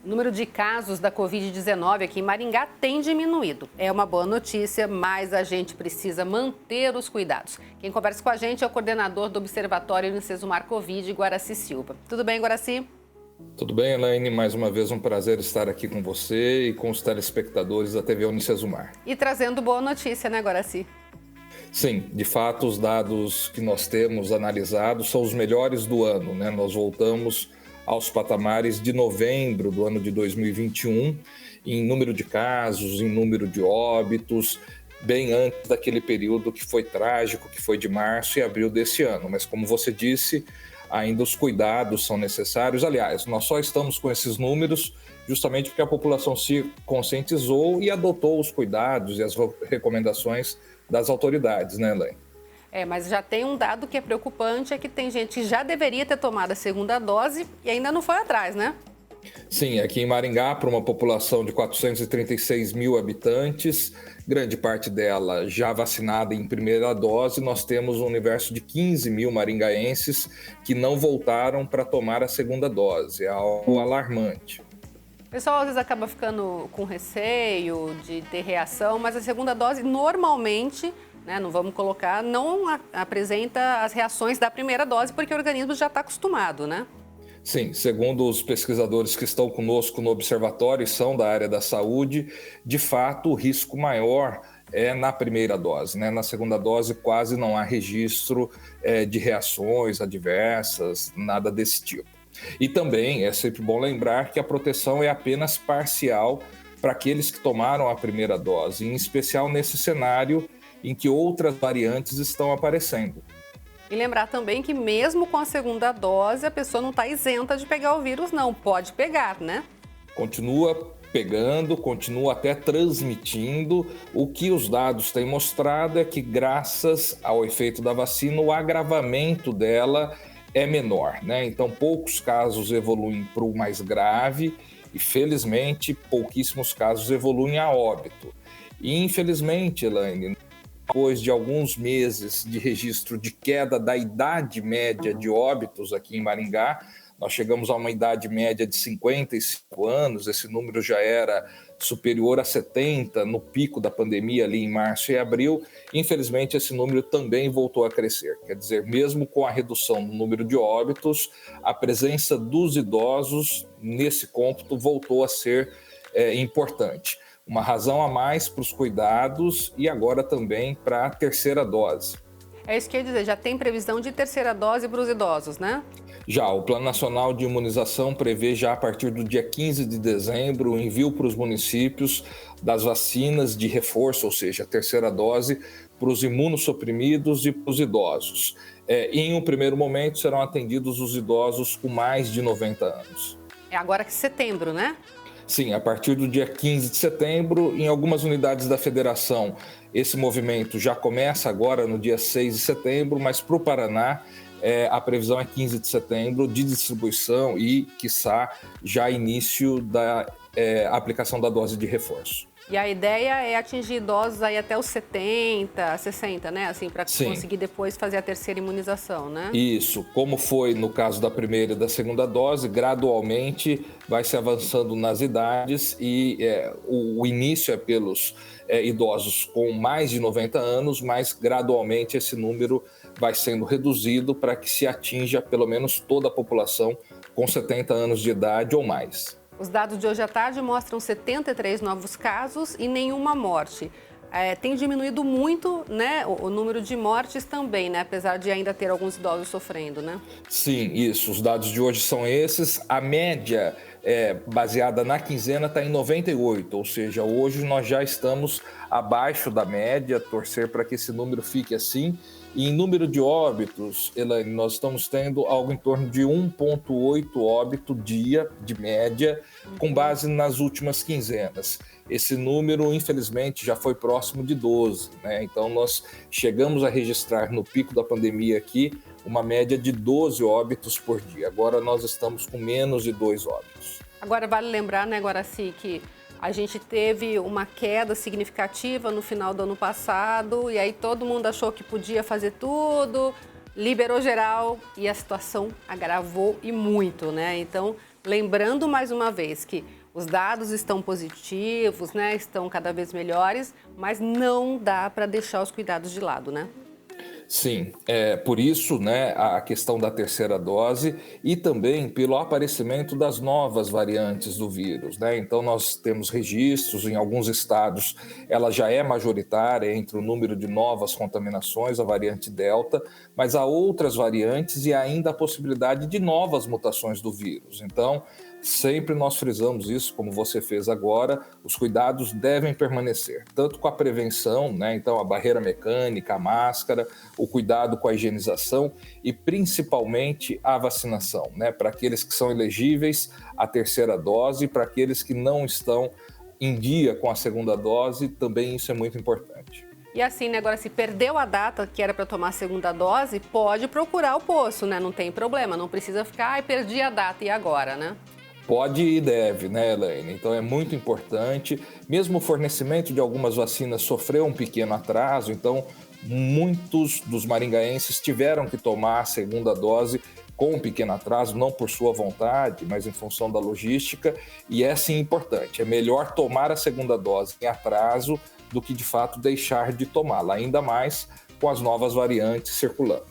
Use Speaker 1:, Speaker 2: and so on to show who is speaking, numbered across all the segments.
Speaker 1: O número de casos da Covid-19 aqui em Maringá tem diminuído. É uma boa notícia, mas a gente precisa manter os cuidados. Quem conversa com a gente é o coordenador do Observatório Unicesumar Covid, Guaraci Silva. Tudo bem, Guaraci?
Speaker 2: Tudo bem, Elaine? Mais uma vez um prazer estar aqui com você e com os telespectadores da TV Unicesumar.
Speaker 1: E trazendo boa notícia, né, Guaraci?
Speaker 2: Sim, de fato, os dados que nós temos analisados são os melhores do ano, né? Nós voltamos aos patamares de novembro do ano de 2021, em número de casos, em número de óbitos, bem antes daquele período que foi trágico, que foi de março e abril desse ano. Mas, como você disse, ainda os cuidados são necessários. Aliás, nós só estamos com esses números justamente porque a população se conscientizou e adotou os cuidados e as recomendações das autoridades, né, Elaine?
Speaker 1: Mas já tem um dado que é preocupante, é que tem gente que já deveria ter tomado a segunda dose e ainda não foi atrás, né?
Speaker 2: Sim, aqui em Maringá, para uma população de 436 mil habitantes, grande parte dela já vacinada em primeira dose, nós temos um universo de 15 mil maringaenses que não voltaram para tomar a segunda dose. É algo alarmante.
Speaker 1: O pessoal às vezes acaba ficando com receio de ter reação, mas a segunda dose normalmente, né, não vamos colocar, não apresenta as reações da primeira dose, porque o organismo já está acostumado, né?
Speaker 2: Sim, segundo os pesquisadores que estão conosco no observatório e são da área da saúde, de fato o risco maior é na primeira dose, né? Na segunda dose quase não há registro de reações adversas, nada desse tipo. E também é sempre bom lembrar que a proteção é apenas parcial para aqueles que tomaram a primeira dose, em especial nesse cenário em que outras variantes estão aparecendo.
Speaker 1: E lembrar também que mesmo com a segunda dose, a pessoa não está isenta de pegar o vírus, não. Pode pegar, né?
Speaker 2: Continua pegando, continua até transmitindo. O que os dados têm mostrado é que, graças ao efeito da vacina, o agravamento dela é menor, né? Então, poucos casos evoluem para o mais grave e, felizmente, pouquíssimos casos evoluem a óbito. E, infelizmente, Elaine, depois de alguns meses de registro de queda da idade média de óbitos aqui em Maringá, nós chegamos a uma idade média de 55 anos, esse número já era superior a 70 no pico da pandemia ali em março e abril. Infelizmente, esse número também voltou a crescer. Quer dizer, mesmo com a redução no número de óbitos, a presença dos idosos nesse cômputo voltou a ser importante. Uma razão a mais para os cuidados e agora também para a terceira dose.
Speaker 1: É isso que eu ia dizer, já tem previsão de terceira dose para os idosos, né?
Speaker 2: Já, o Plano Nacional de Imunização prevê já a partir do dia 15 de dezembro o envio para os municípios das vacinas de reforço, ou seja, a terceira dose, para os imunossuprimidos e para os idosos. Em um primeiro momento serão atendidos os idosos com mais de 90 anos.
Speaker 1: É agora que setembro, né?
Speaker 2: Sim, a partir do dia 15 de setembro, em algumas unidades da federação, esse movimento já começa agora no dia 6 de setembro, mas para o Paraná, a previsão é 15 de setembro de distribuição e, quiçá, já início da aplicação da dose de reforço.
Speaker 1: E a ideia é atingir idosos aí até os 70, 60, né? Assim, para conseguir depois fazer a terceira imunização, né?
Speaker 2: Isso. Como foi no caso da primeira e da segunda dose, gradualmente vai se avançando nas idades e o início é pelos idosos com mais de 90 anos, mas gradualmente esse número vai sendo reduzido para que se atinja pelo menos toda a população com 70 anos de idade ou mais.
Speaker 1: Os dados de hoje à tarde mostram 73 novos casos e nenhuma morte. Tem diminuído muito, né, o número de mortes também, né, apesar de ainda ter alguns idosos sofrendo, né?
Speaker 2: Sim, isso. Os dados de hoje são esses. A média baseada na quinzena está em 98, ou seja, hoje nós já estamos abaixo da média, torcer para que esse número fique assim. E em número de óbitos, Elaine, nós estamos tendo algo em torno de 1,8 óbito dia, de média, com base nas últimas quinzenas. Esse número, infelizmente, já foi próximo de 12, né? Então, nós chegamos a registrar no pico da pandemia aqui uma média de 12 óbitos por dia. Agora nós estamos com menos de 2 óbitos.
Speaker 1: Agora, vale lembrar, né, Guaraci, que a gente teve uma queda significativa no final do ano passado e aí todo mundo achou que podia fazer tudo, liberou geral e a situação agravou e muito, né? Então, Lembrando mais uma vez que os dados estão positivos, né? Estão cada vez melhores, mas não dá para deixar os cuidados de lado, né?
Speaker 2: Sim, por isso, né, a questão da terceira dose e também pelo aparecimento das novas variantes do vírus, né? Então nós temos registros em alguns estados, ela já é majoritária entre o número de novas contaminações, a variante Delta, mas há outras variantes e ainda a possibilidade de novas mutações do vírus. Então, sempre nós frisamos isso, como você fez agora, os cuidados devem permanecer, tanto com a prevenção, né? Então a barreira mecânica, a máscara, o cuidado com a higienização e principalmente a vacinação, né? Para aqueles que são elegíveis à terceira dose, para aqueles que não estão em dia com a segunda dose, também isso é muito importante.
Speaker 1: E assim, né, agora se perdeu a data que era para tomar a segunda dose, pode procurar o posto, né? Não tem problema, não precisa ficar, ai, perdi a data e agora, né?
Speaker 2: Pode e deve, né, Elaine? Então é muito importante. Mesmo o fornecimento de algumas vacinas sofreu um pequeno atraso, então muitos dos maringaenses tiveram que tomar a segunda dose com um pequeno atraso, não por sua vontade, mas em função da logística, e é sim importante. É melhor tomar a segunda dose em atraso do que de fato deixar de tomá-la, ainda mais com as novas variantes circulando.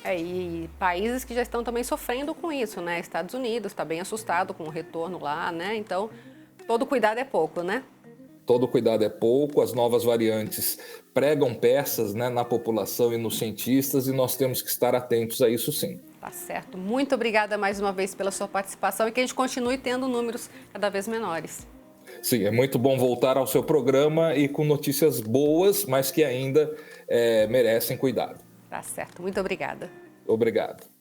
Speaker 1: E países que já estão também sofrendo com isso, né? Estados Unidos está bem assustado com o retorno lá, né? Então, todo cuidado é pouco, né?
Speaker 2: Todo cuidado é pouco, as novas variantes pregam peças, né, na população e nos cientistas e nós temos que estar atentos a isso sim.
Speaker 1: Tá certo. Muito obrigada mais uma vez pela sua participação e que a gente continue tendo números cada vez menores.
Speaker 2: Sim, é muito bom voltar ao seu programa e com notícias boas, mas que ainda merecem cuidado.
Speaker 1: Tá certo. Muito obrigada.
Speaker 2: Obrigado.